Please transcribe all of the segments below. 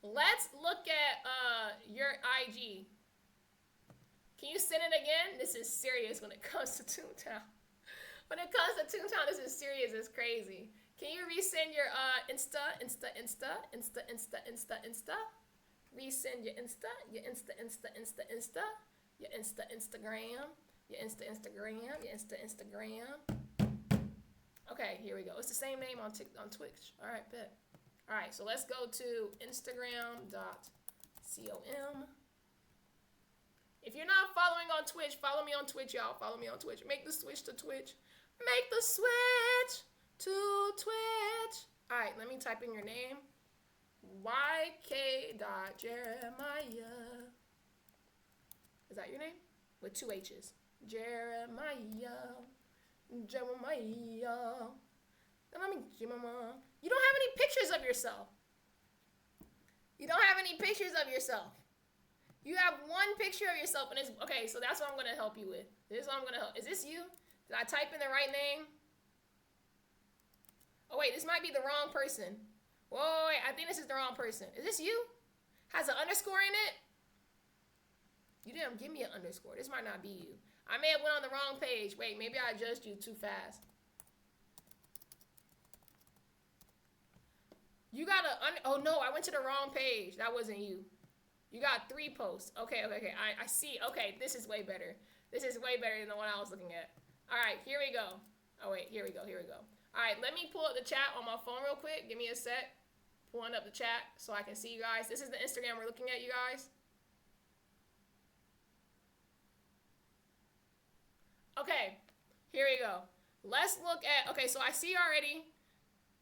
Let's look at your IG. Can you send it again? This is serious when it comes to Toontown. When it comes to Toontown, this is serious. It's crazy. Can you resend your Insta? Resend your Instagram, Instagram. Okay, here we go. It's the same name on Twitch. All right, bet. All right, so let's go to Instagram.com. If you're not following on Twitch, follow me on Twitch, y'all. Follow me on Twitch. Make the switch to Twitch. Make the switch to Twitch. All right, let me type in your name. YK.Jeremiah. Is that your name? With 2 H's. Jeremiah. Jeremiah. You don't have any pictures of yourself. You don't have any pictures of yourself. You have one picture of yourself, and it's okay. So that's what I'm gonna help you with. This is what I'm gonna help. Is this you? Did I type in the right name? Oh wait, this might be the wrong person. Whoa, wait, I think this is the wrong person. Is this you? Has an underscore in it? You didn't give me an underscore. This might not be you. I may have went on the wrong page. Wait, maybe I adjusted you too fast. You got oh no, I went to the wrong page. That wasn't you. You got 3 posts. Okay. I see. Okay, this is way better. This is way better than the one I was looking at. All right, here we go. Oh wait, here we go. All right, let me pull up the chat on my phone real quick. Give me a sec. Pulling up the chat so I can see you guys. This is the Instagram we're looking at, you guys. Okay, here we go. Let's look at, okay, so I see already.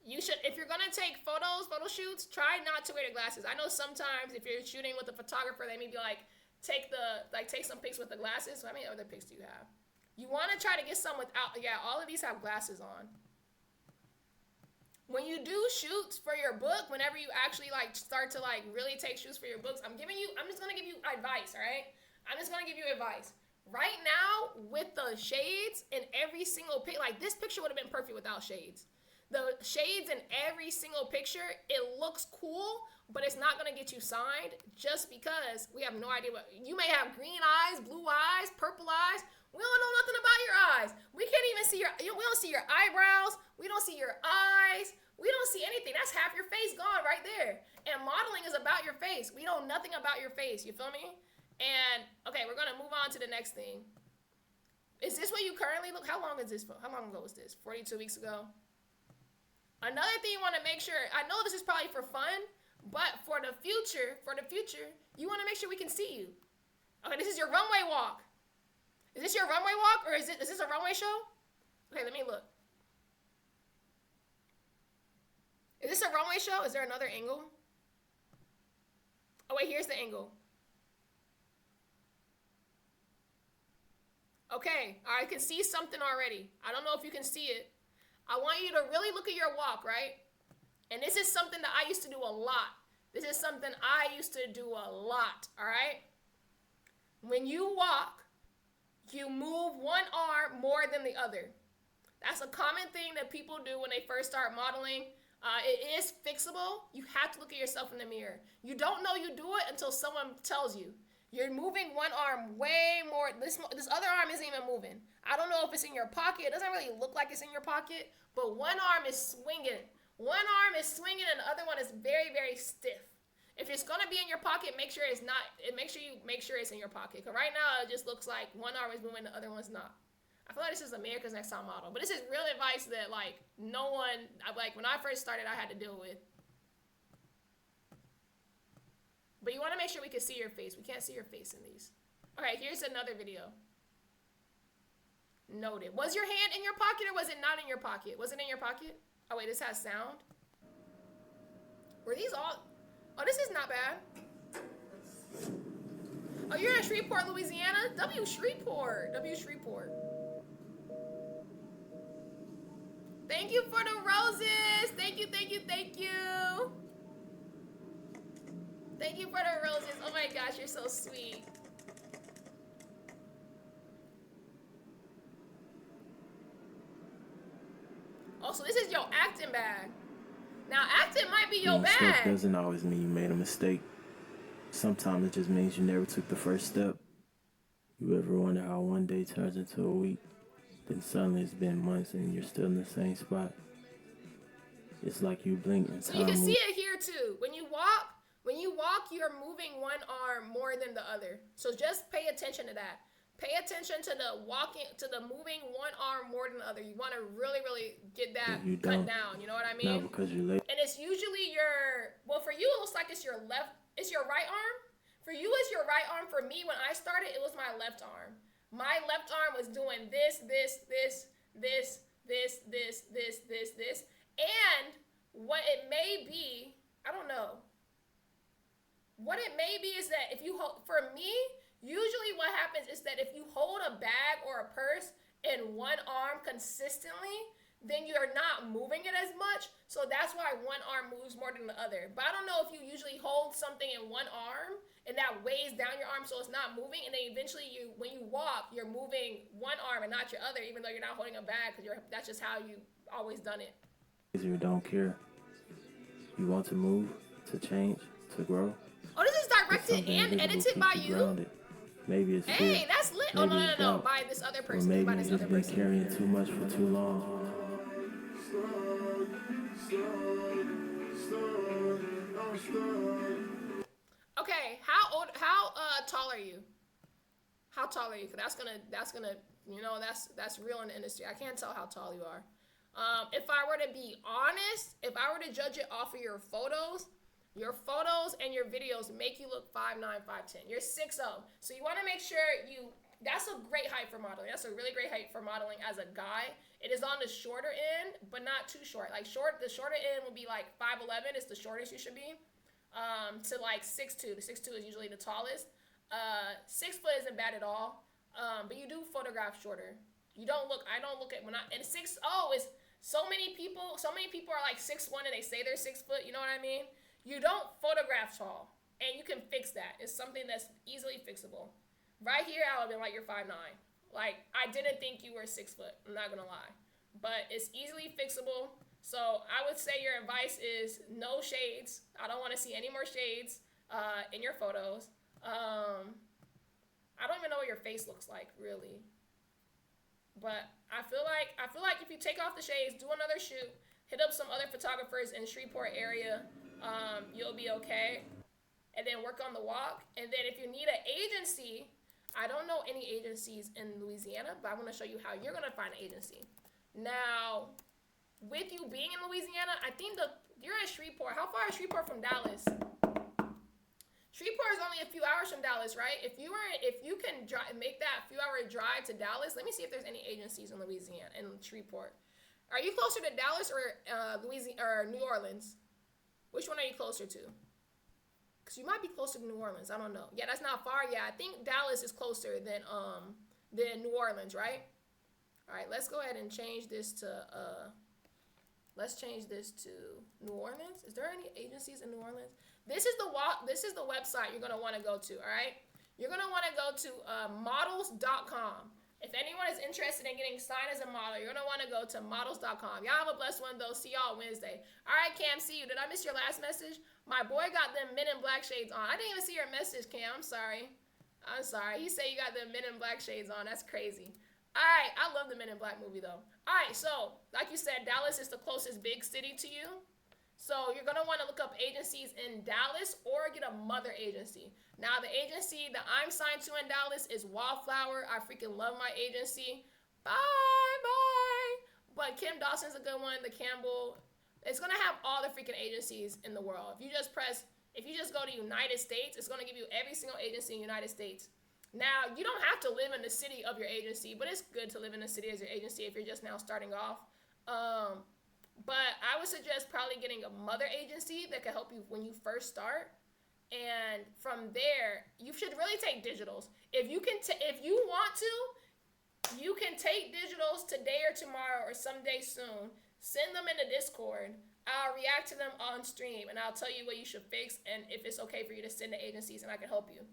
You should, if you're gonna take photo shoots, try not to wear the glasses. I know sometimes if you're shooting with a photographer, they may be like, take some pics with the glasses. So how many other pics do you have? You want to try to get some without, yeah, all of these have glasses on. When you do shoots for your book, whenever you actually like start to like really take shoots for your books, I'm just gonna give you advice, all right? I'm just gonna give you advice. Right now, with the shades in every single pic, like this picture would have been perfect without shades. The shades in every single picture, it looks cool, but it's not gonna get you signed just because we have no idea what, you may have green eyes, blue eyes, purple eyes. We don't know nothing about your eyes. We can't even see we don't see your eyebrows. We don't see your eyes. We don't see anything. That's half your face gone right there. And modeling is about your face. We know nothing about your face. You feel me? And okay, we're gonna move on to the next thing. Is this what you currently look? How long is this? How long ago was this? 42 weeks ago. Another thing you want to make sure. I know this is probably for fun, but for the future, you want to make sure we can see you. Okay, this is your runway walk. Is this your runway walk, or is this a runway show? Okay, let me look. Is this a runway show? Is there another angle? Oh wait, here's the angle. Okay, I can see something already. I don't know if you can see it. I want you to really look at your walk, right? And this is something that I used to do a lot. All right? When you walk, you move one arm more than the other. That's a common thing that people do when they first start modeling. It is fixable. You have to look at yourself in the mirror. You don't know you do it until someone tells you. You're moving one arm way more. This other arm isn't even moving. I don't know if it's in your pocket. It doesn't really look like it's in your pocket, but one arm is swinging. One arm is swinging and the other one is very, very stiff. If it's gonna be in your pocket, make sure it's not. Make sure it's in your pocket. Cause right now it just looks like one arm is moving, the other one's not. I feel like this is America's Next Top Model, but this is real advice that like no one, like when I first started, I had to deal with. But you want to make sure we can see your face. We can't see your face in these. Okay, here's another video. Noted. Was your hand in your pocket or was it not in your pocket? Was it in your pocket? Oh wait, this has sound. Were these all? Oh, this is not bad. Oh, you're in Shreveport, Louisiana? W Shreveport. Thank you for the roses. Thank you. Thank you for the roses. Oh my gosh, you're so sweet. Oh, so this is your acting bag. Now, acting might be be your Being stuck bag. doesn't always mean you made a mistake. Sometimes it just means you never took the first step. You ever wonder how one day turns into a week, then suddenly it's been months and you're still in the same spot? It's like you blink and So you can time see moves. it here too. When you walk, you're moving one arm more than the other. So just pay attention to that. Pay attention to the walking, to the moving one arm more than the other. You want to really, really get that You cut don't. down. You know what I Not mean? because you're late. And it's usually well, for you, it looks like it's your left, it's your right arm. For you, it's your right arm. For me, when I started, it was my left arm. My left arm was doing this. And what it may be, I don't know. What it may be is that if you hold, for me, usually what happens is that if you hold a bag or a purse in one arm consistently, then you're not moving it as much. So that's why one arm moves more than the other. But I don't know if you usually hold something in one arm and that weighs down your arm so it's not moving, and then eventually when you walk, you're moving one arm and not your other, even though you're not holding a bag, because that's just how you always done it. You don't care. You want to move, to change, to grow. Oh, this is directed and edited by you? Grounded. Maybe it's fear. Hey, that's lit. Maybe oh, no. doubt. By this other Or person. maybe By you've this just other been person. carrying too much for too long. Okay, how tall are you? How tall are you? Cause that's gonna that's real in the industry. I can't tell how tall you are. If I were to be honest, if I were to judge it off of your photos and your videos make you look 5'9", 5'10". You're 6'0". So you want to make sure that's a great height for modeling. That's a really great height for modeling as a guy. It is on the shorter end, but not too short. Like the shorter end will be like 5'11". It's the shortest you should be. To like 6'2". The 6'2" is usually the tallest. 6 foot isn't bad at all. But you do photograph shorter. I don't look at and 6'0" is so many people are like 6'1" and they say they're 6 foot, you know what I mean? You don't photograph tall. And you can fix that. It's something that's easily fixable. Right here, I would have been like, you're 5'9". Like, I didn't think you were 6 foot. I'm not going to lie. But it's easily fixable. So I would say your advice is no shades. I don't want to see any more shades in your photos. I don't even know what your face looks like, really. But I feel like if you take off the shades, do another shoot, hit up some other photographers in Shreveport area, you'll be okay. And then work on the walk. And then if you need an agency, I don't know any agencies in Louisiana, but I'm going to show you how you're going to find an agency. Now, with you being in Louisiana, I think you're in Shreveport. How far is Shreveport from Dallas? Shreveport is only a few hours from Dallas, right? If you can make that few-hour drive to Dallas, let me see if there's any agencies in Louisiana, in Shreveport. Are you closer to Dallas or Louisiana or New Orleans? Which one are you closer to? Because you might be closer to New Orleans. I don't know. Yeah, that's not far. Yeah, I think Dallas is closer than New Orleans, right? All right, let's go ahead and change this to New Orleans. Is there any agencies in New Orleans? This is the website you're gonna want to go to. All right, you're gonna want to go to models.com. If anyone is interested in getting signed as a model, you're gonna want to go to models.com. Y'all have a blessed one though. See y'all Wednesday. All right, Cam. See you. Did I miss your last message? My boy got them Men in Black shades on. I didn't even see your message, Cam. I'm sorry. He said you got them Men in Black shades on. That's crazy. All right, I love the Men in Black movie though. All right, so like you said, Dallas is the closest big city to you. So you're gonna want to look up agencies in Dallas or get a mother agency. Now the agency that I'm signed to in Dallas is Wallflower. I freaking love my agency. Bye. But Kim Dawson's a good one. The Campbell. It's gonna have all the freaking agencies in the world. If you just go to United States, it's gonna give you every single agency in the United States. Now you don't have to live in the city of your agency, but it's good to live in the city as your agency if you're just now starting off. But I would suggest probably getting a mother agency that can help you when you first start. And from there, you should really take digitals. If you want to, you can take digitals today or tomorrow or someday soon. Send them in the Discord. I'll react to them on stream, and I'll tell you what you should fix and if it's okay for you to send to agencies, and I can help you.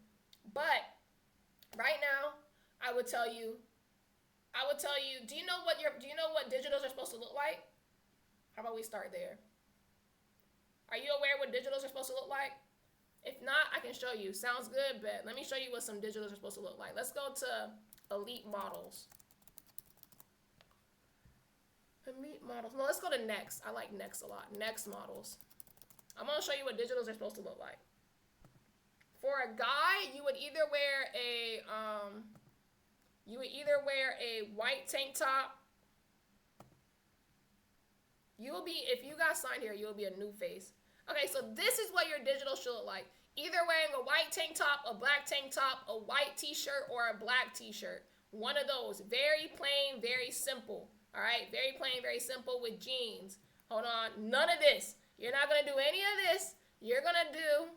But right now, I would tell you. Do you know what digitals are supposed to look like? How about we start there? Are you aware what digitals are supposed to look like? If not, I can show you. Sounds good, but let me show you what some digitals are supposed to look like. Let's go to elite models. Elite models. No, let's go to next. I like next a lot. Next models. I'm going to show you what digitals are supposed to look like. For a guy, you would either wear a white tank top. If you got signed here, you'll be a new face. Okay, so this is what your digital should look like. Either wearing a white tank top, a black tank top, a white t-shirt, or a black t-shirt. One of those. Very plain, very simple. All right, very plain, very simple with jeans. Hold on, none of this. You're not gonna do any of this. You're gonna do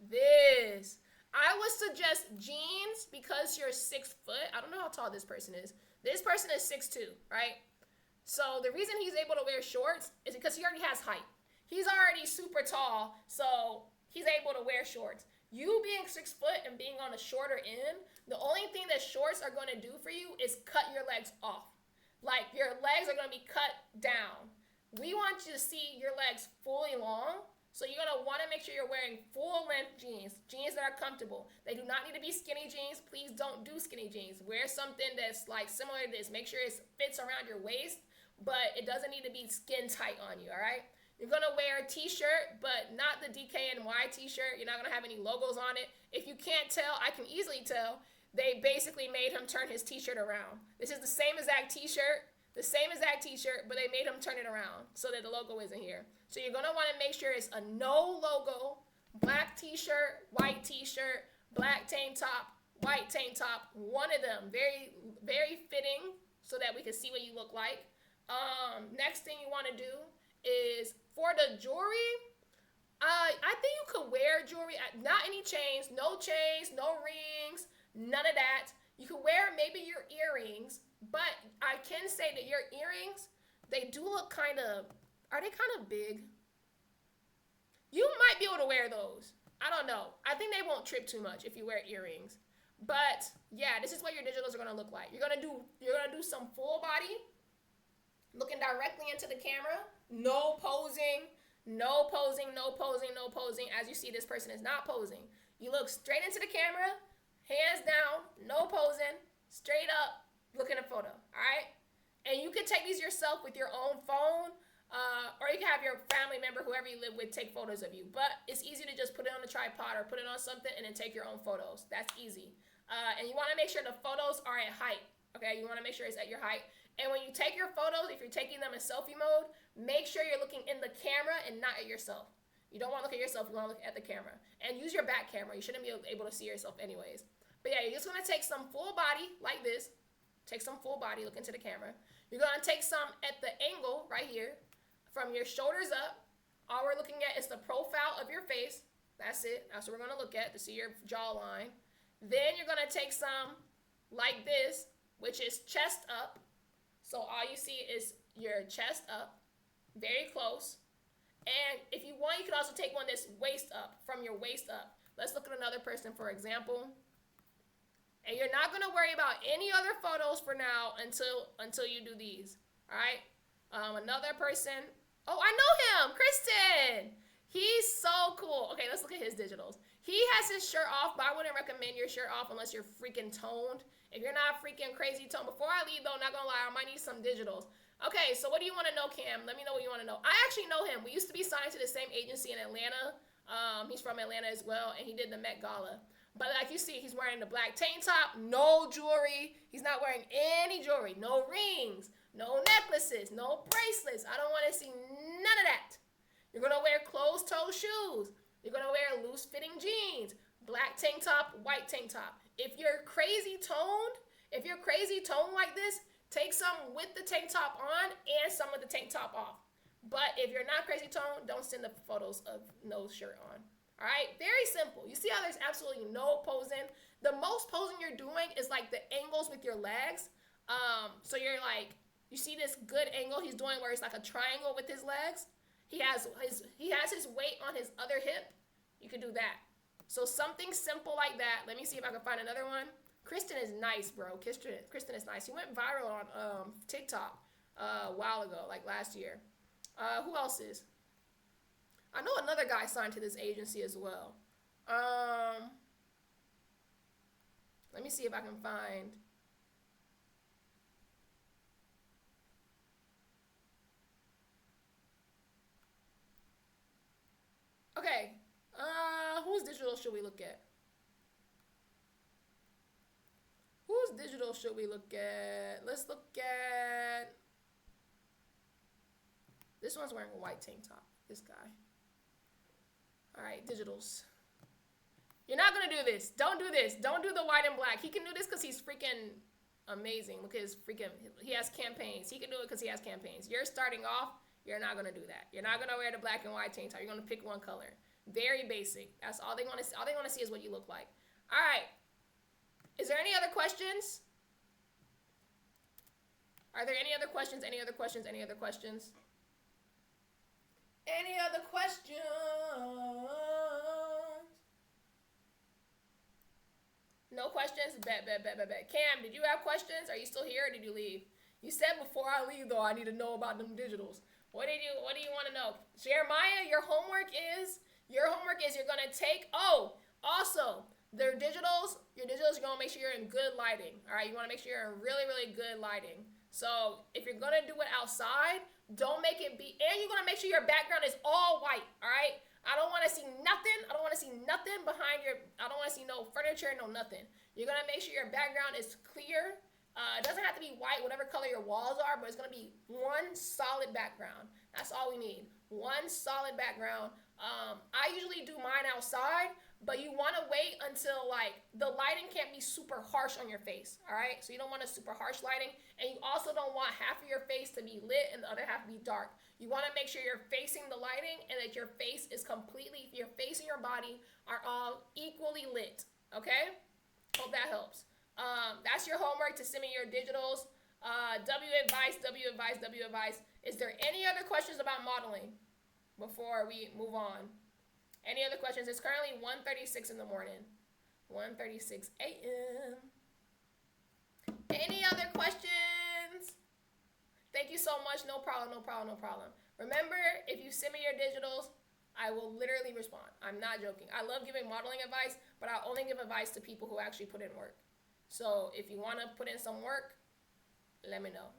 this. I would suggest jeans because you're 6 foot. I don't know how tall this person is. This person is 6'2", right? So the reason he's able to wear shorts is because he already has height. He's already super tall, so he's able to wear shorts. You being 6 foot and being on the shorter end, the only thing that shorts are going to do for you is cut your legs off. Like, your legs are going to be cut down. We want you to see your legs fully long, so you're going to want to make sure you're wearing full-length jeans, jeans that are comfortable. They do not need to be skinny jeans. Please don't do skinny jeans. Wear something that's, like, similar to this. Make sure it fits around your waist, but it doesn't need to be skin tight on you, all right? You're going to wear a t-shirt, but not the DKNY t-shirt. You're not going to have any logos on it. If you can't tell, I can easily tell. They basically made him turn his t-shirt around. This is the same exact t-shirt, but they made him turn it around so that the logo isn't here. So you're going to want to make sure it's a no logo, black t-shirt, white t-shirt, black tank top, white tank top, one of them. Very, very fitting so that we can see what you look like. Next thing you want to do is for the jewelry, I think you could wear jewelry, not any chains, no rings, none of that. You could wear maybe your earrings, but I can say that your earrings, they do look are they kind of big? You might be able to wear those. I don't know. I think they won't trip too much if you wear earrings. But yeah, this is what your digitals are gonna look like. You're gonna do some full body, looking directly into the camera, no posing. As you see, this person is not posing. You look straight into the camera, hands down, no posing, straight up, look in a photo, all right? And you can take these yourself with your own phone, or you can have your family member, whoever you live with, take photos of you. But it's easy to just put it on a tripod or put it on something and then take your own photos. That's easy. And you want to make sure the photos are at height, okay? You want to make sure it's at your height. And when you take your photos, if you're taking them in selfie mode, make sure you're looking in the camera and not at yourself. You don't want to look at yourself, you want to look at the camera. And use your back camera. You shouldn't be able to see yourself anyways. But yeah, you're just going to take some full body like this. Take some full body, look into the camera. You're going to take some at the angle right here from your shoulders up. All we're looking at is the profile of your face. That's it. That's what we're going to look at to see your jawline. Then you're going to take some like this, which is chest up. So all you see is your chest up, very close. And if you want, you can also take one that's waist up, from your waist up. Let's look at another person, for example. And you're not going to worry about any other photos for now until you do these, all right? Another person. Oh, I know him, Kristen. He's so cool. Okay, let's look at his digitals. He has his shirt off, but I wouldn't recommend your shirt off unless you're freaking toned. If you're not freaking crazy toned. Before I leave, though, not going to lie, I might need some digitals. Okay, so what do you want to know, Cam? Let me know what you want to know. I actually know him. We used to be signed to the same agency in Atlanta. He's from Atlanta as well, and he did the Met Gala. But like you see, he's wearing the black tank top, no jewelry. He's not wearing any jewelry, no rings, no necklaces, no bracelets. I don't want to see none of that. You're going to wear closed-toe shoes. You're going to wear loose-fitting jeans, black tank top, white tank top. If you're crazy toned like this, take some with the tank top on and some with the tank top off. But if you're not crazy toned, don't send the photos of no shirt on. All right, very simple. You see how there's absolutely no posing? The most posing you're doing is like the angles with your legs. So you're like, you see this good angle he's doing where it's like a triangle with his legs. He has his weight on his other hip. You could do that. So something simple like that. Let me see if I can find another one. Kristen is nice, bro. Kristen is nice. He went viral on TikTok a while ago, like last year. Who else is? I know another guy signed to this agency as well. Um, Let me see if I can find. Okay. Whose digital should we look at? Whose digital should we look at? Let's look at. This one's wearing a white tank top. This guy. All right, digitals. You're not gonna do this. Don't do this. Don't do the white and black. He can do this because he's freaking amazing. Look at his freaking. He has campaigns. He can do it because he has campaigns. You're starting off. You're not gonna do that. You're not gonna wear the black and white tank top. You're gonna pick one color. Very basic. That's all they want to see. All they want to see is what you look like. All right. Is there any other questions? Are there any other questions? Any other questions? Any other questions? Any other questions? No questions? Bet. Cam, did you have questions? Are you still here or did you leave? You said before I leave though, I need to know about them digitals. What do you want to know? Jeremiah, your homework is you're gonna take also your digitals, you're gonna make sure you're in good lighting. Alright, you wanna make sure you're in really, really good lighting. So if you're gonna do it outside, don't make it be, and you're gonna make sure your background is all white, alright? I don't wanna see nothing. I don't wanna see nothing behind your, I don't wanna see no furniture, no nothing. You're gonna make sure your background is clear. It doesn't have to be white, whatever color your walls are, but it's gonna be one solid background. That's all we need. One solid background. I usually do mine outside, but you want to wait until like the lighting can't be super harsh on your face. All right, so you don't want a super harsh lighting, and you also don't want half of your face to be lit and the other half to be dark. You want to make sure you're facing the lighting and that your face is completely, your face and your body are all equally lit. Okay, hope that helps. That's your homework to send me your digitals. W advice. Is there any other questions about modeling before we move on? Any other questions? It's currently 1:36 in the morning. 1:36 a.m. Any other questions? Thank you so much. No problem. Remember, if you send me your digitals, I will literally respond. I'm not joking. I love giving modeling advice, but I only give advice to people who actually put in work. So if you want to put in some work, let me know.